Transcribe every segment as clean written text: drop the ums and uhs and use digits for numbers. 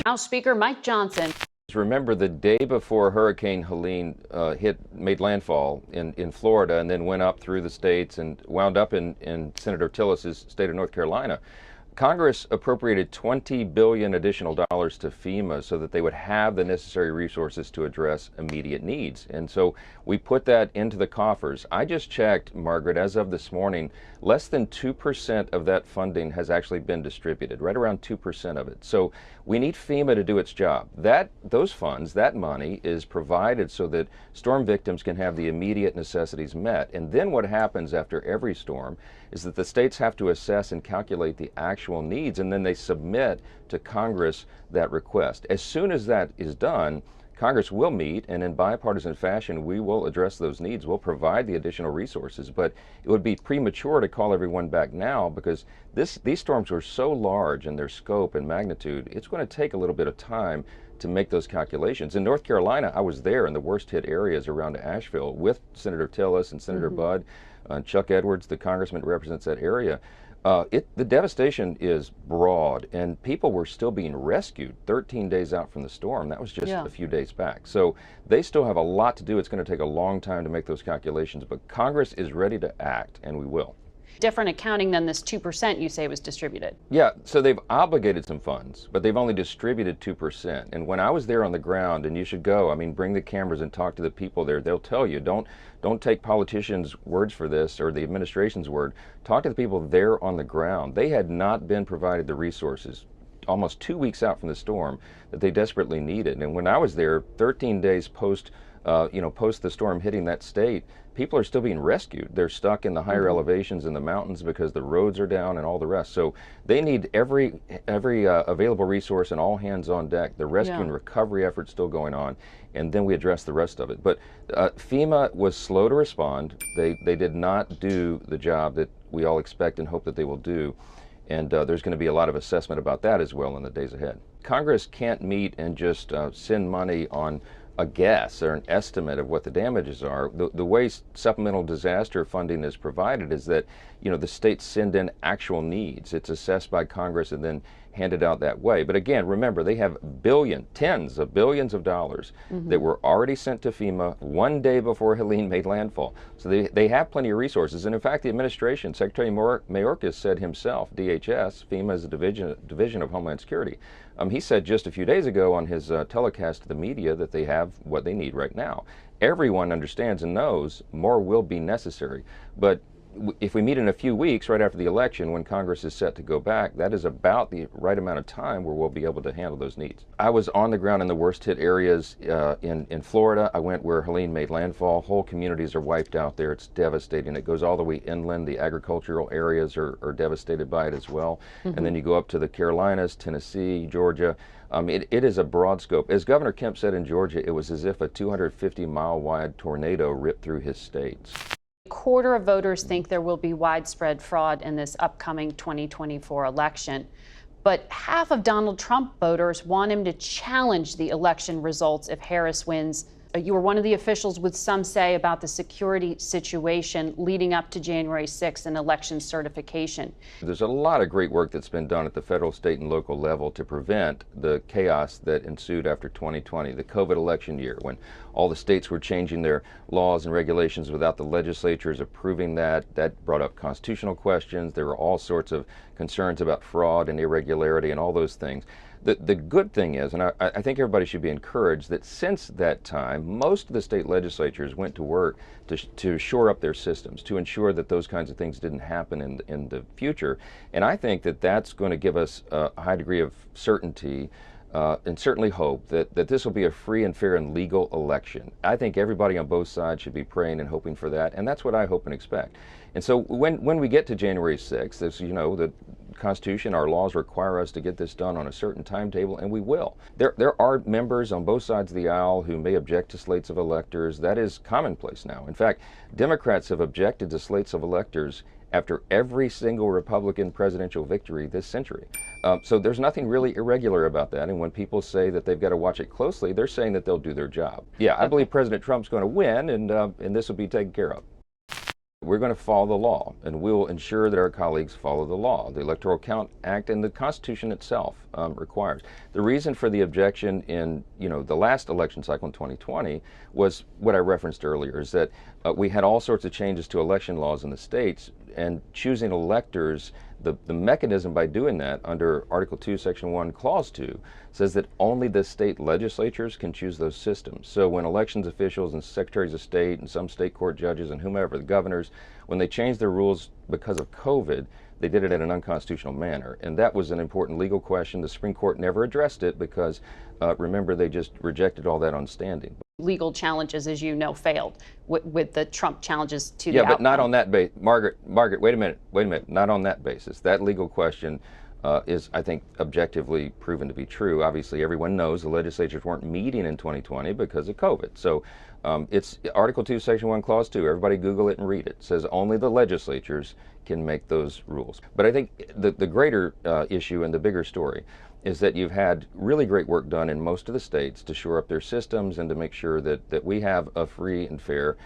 House Speaker Mike Johnson. Remember the day before Hurricane Helene made landfall in Florida and then went up through the states and wound up in Senator Tillis's state of North Carolina. Congress appropriated $20 billion additional dollars to FEMA so that they would have the necessary resources to address immediate needs. And so we put that into the coffers. I just checked, Margaret, as of this morning, less than 2% of that funding has actually been distributed, right around 2% of it. So we need FEMA to do its job. Those funds, that money, is provided so that storm victims can have the immediate necessities met. And then what happens after every storm is that the states have to assess and calculate the actual needs, and then they submit to Congress that request. As soon as that is done, Congress will meet, and in bipartisan fashion, we will address those needs. We'll provide the additional resources, but it would be premature to call everyone back now because these storms were so large in their scope and magnitude, it's going to take a little bit of time to make those calculations. In North Carolina, I was there in the worst hit areas around Asheville with Senator Tillis and Senator Budd, Chuck Edwards, the congressman who represents that area. The devastation is broad, and people were still being rescued 13 days out from the storm. That was just a few days back. So they still have a lot to do. It's going to take a long time to make those calculations, but Congress is ready to act, and we will. Different accounting than this 2% you say was distributed. Yeah, so they've obligated some funds, but they've only distributed 2%. And when I was there on the ground, and you should go, I mean, bring the cameras and talk to the people there. They'll tell you, don't take politicians' words for this or the administration's word. Talk to the people there on the ground. They had not been provided the resources almost 2 weeks out from the storm that they desperately needed. And when I was there, 13 days post the storm hitting that state, people are still being rescued. They're stuck in the higher elevations in the mountains because the roads are down and all the rest. So they need every available resource and all hands on deck. The rescue and recovery effort's still going on, and then we address the rest of it. But FEMA was slow to respond. They did not do the job that we all expect and hope that they will do. And there's going to be a lot of assessment about that as well in the days ahead. Congress can't meet and just send money on a guess or an estimate of what the damages are. The way supplemental disaster funding is provided is that, the states send in actual needs. It's assessed by Congress and then handed out that way. But again, remember, they have tens of billions of dollars that were already sent to FEMA one day before Helene made landfall. So they have plenty of resources. And in fact, the administration, Secretary Mayorkas said himself, DHS, FEMA is a division of Homeland Security. He said just a few days ago on his telecast to the media that they have what they need right now. Everyone understands and knows more will be necessary. But if we meet in a few weeks right after the election when Congress is set to go back, that is about the right amount of time where we'll be able to handle those needs. I was on the ground in the worst hit areas in Florida. I went where Helene made landfall. Whole communities are wiped out there. It's devastating. It goes all the way inland. The agricultural areas are devastated by it as well. And then you go up to the Carolinas, Tennessee, Georgia. It is a broad scope. As Governor Kemp said in Georgia, it was as if a 250-mile wide tornado ripped through his states. A quarter of voters think there will be widespread fraud in this upcoming 2024 election. But half of Donald Trump voters want him to challenge the election results if Harris wins. You were one of the officials with some say about the security situation leading up to January 6th and election certification. There's a lot of great work that's been done at the federal, state, and local level to prevent the chaos that ensued after 2020, the COVID election year, when all the states were changing their laws and regulations without the legislatures approving that. That brought up constitutional questions. There were all sorts of concerns about fraud and irregularity and all those things. The good thing is, and I think everybody should be encouraged, that since that time, most of the state legislatures went to work to shore up their systems, to ensure that those kinds of things didn't happen in the future. And I think that that's going to give us a high degree of certainty and certainly hope that this will be a free and fair and legal election. I think everybody on both sides should be praying and hoping for that, and that's what I hope and expect. And so when we get to January 6th, as you know, the Constitution, our laws require us to get this done on a certain timetable, and we will. There are members on both sides of the aisle who may object to slates of electors. That is commonplace now. In fact, Democrats have objected to slates of electors after every single Republican presidential victory this century. So there's nothing really irregular about that. And when people say that they've got to watch it closely, they're saying that they'll do their job. Yeah, I believe President Trump's going to win, and this will be taken care of. we're going to follow the law, and we'll ensure that our colleagues follow the law. The Electoral Count Act and the Constitution itself requires. The reason for the objection in the last election cycle in 2020 was what I referenced earlier, is that we had all sorts of changes to election laws in the states, and choosing electors, the mechanism by doing that under Article 2, Section 1, Clause 2, says that only the state legislatures can choose those systems. So when elections officials and secretaries of state and some state court judges and whomever, the governors, when they changed their rules because of COVID, they did it in an unconstitutional manner. And that was an important legal question. The Supreme Court never addressed it because, remember, they just rejected all that on standing. Legal challenges, as you know, failed with the Trump challenges to the Yeah, outcome. but not on that basis. Margaret, wait a minute, not on that basis. That legal question is, I think, objectively proven to be true. Obviously, everyone knows the legislatures weren't meeting in 2020 because of COVID. So it's Article 2, Section 1, Clause 2. Everybody Google it and read it. It says only the legislatures can make those rules. But I think the greater issue and the bigger story is that you've had really great work done in most of the states to shore up their systems and to make sure that we have a free and fair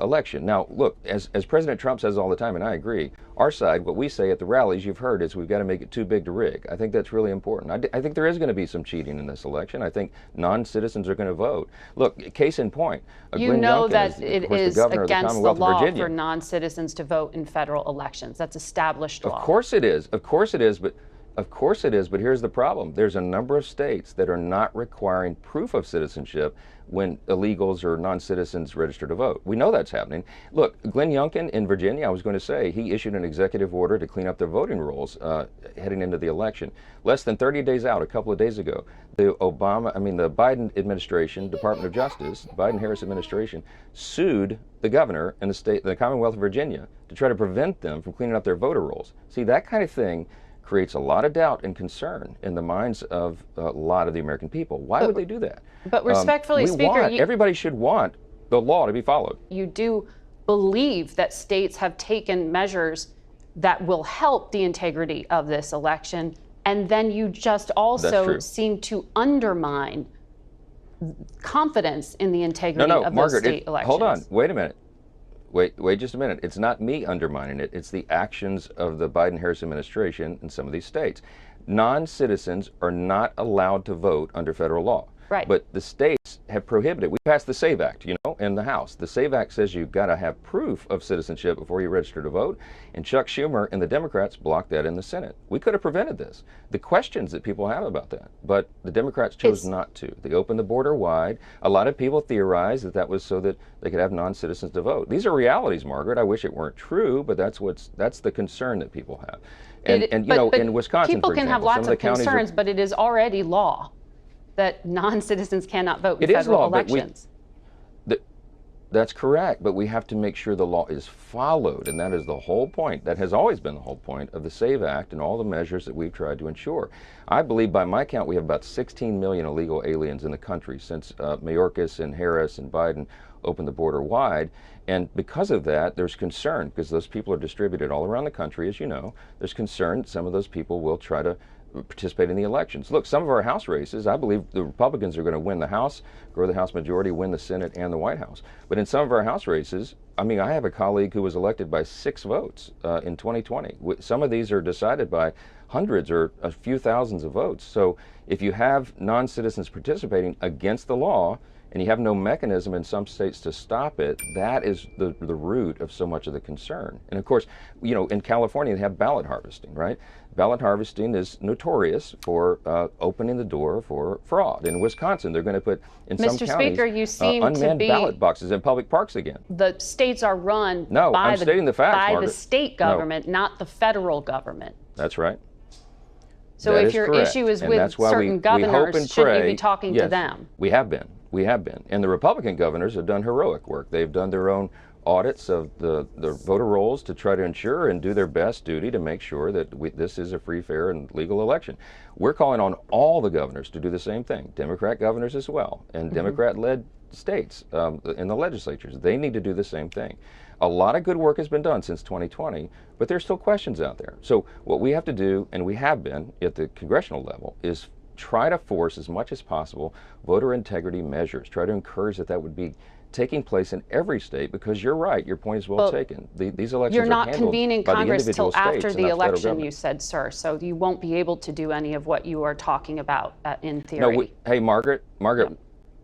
election. Now, look, as President Trump says all the time, and I agree, our side, what we say at the rallies, you've heard, is we've got to make it too big to rig. I think that's really important. I think there is going to be some cheating in this election. I think non-citizens are going to vote. Look, case in point. You know that it is against the law for non-citizens to vote in federal elections. That's established law. Of course it is. Of course it is. But here's the problem. There's a number of states that are not requiring proof of citizenship when illegals or non-citizens register to vote. We know that's happening. Look, Glenn Youngkin in Virginia, I was going to say, he issued an executive order to clean up the voting rolls heading into the election. Less than 30 days out, a couple of days ago, the Biden administration, Department of Justice, Biden-Harris administration, sued the governor and the Commonwealth of Virginia to try to prevent them from cleaning up their voter rolls. See, that kind of thing creates a lot of doubt and concern in the minds of a lot of the American people. Why would they do that? But respectfully, Speaker, everybody should want the law to be followed. You do believe that states have taken measures that will help the integrity of this election, and then you just also seem to undermine confidence in the integrity of those state elections. Hold on, wait a minute. Wait just a minute. It's not me undermining it. It's the actions of the Biden-Harris administration in some of these states. Non-citizens are not allowed to vote under federal law. Right. But the states have prohibited. We passed the SAVE Act, in the House. The SAVE Act says you've got to have proof of citizenship before you register to vote. And Chuck Schumer and the Democrats blocked that in the Senate. We could have prevented this. The questions that people have about that. But the Democrats chose not to. They opened the border wide. A lot of people theorized that was so that they could have non-citizens to vote. These are realities, Margaret. I wish it weren't true, but that's the concern that people have. And in Wisconsin, people for can example, have lots of concerns, but it is already law that non-citizens cannot vote in federal elections. That's correct, but we have to make sure the law is followed, and that is the whole point. That has always been the whole point of the SAVE Act and all the measures that we've tried to ensure. I believe, by my count, we have about 16 million illegal aliens in the country since Mayorkas and Harris and Biden opened the border wide. And because of that, there's concern, because those people are distributed all around the country, as you know. There's concern that some of those people will try to participate in the elections. Look, some of our House races, I believe the Republicans are going to win the House, grow the House majority, win the Senate and the White House. But in some of our House races, I have a colleague who was elected by 6 votes in 2020. Some of these are decided by hundreds or a few thousands of votes. So if you have non-citizens participating against the law, and you have no mechanism in some states to stop it, that is the root of so much of the concern. And of course, in California, they have ballot harvesting, right? Ballot harvesting is notorious for opening the door for fraud. In Wisconsin, they're going to put, in some counties, Speaker, you seem unmanned ballot boxes in public parks again. The states are run by the state government, not the federal government. That's right. So if your issue is with certain governors, shouldn't you be talking to them? We have been. And the Republican governors have done heroic work. They've done their own audits of the voter rolls to try to ensure and do their best duty to make sure that this is a free, fair, and legal election. We're calling on all the governors to do the same thing, Democrat governors as well, and Democrat-led states in the legislatures. They need to do the same thing. A lot of good work has been done since 2020, but there's still questions out there. So what we have to do, and we have been at the congressional level, is try to force as much as possible voter integrity measures. Try to encourage that would be taking place in every state, because you're right, your point is well taken. These elections you're are not handled convening by the Congress individual till states after and the not federal election, government. you said, sir. So you won't be able to do any of what you are talking about in theory. No, hey, Margaret,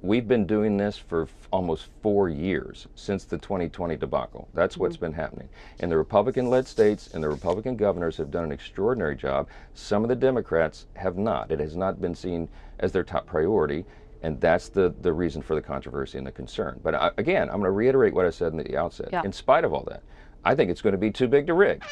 we've been doing this for almost 4 years since the 2020 debacle. That's what's been happening. And the Republican-led states and the Republican governors have done an extraordinary job. Some of the Democrats have not. It has not been seen as their top priority. And that's the reason for the controversy and the concern. But again, I'm going to reiterate what I said in the outset. Yeah. In spite of all that, I think it's going to be too big to rig.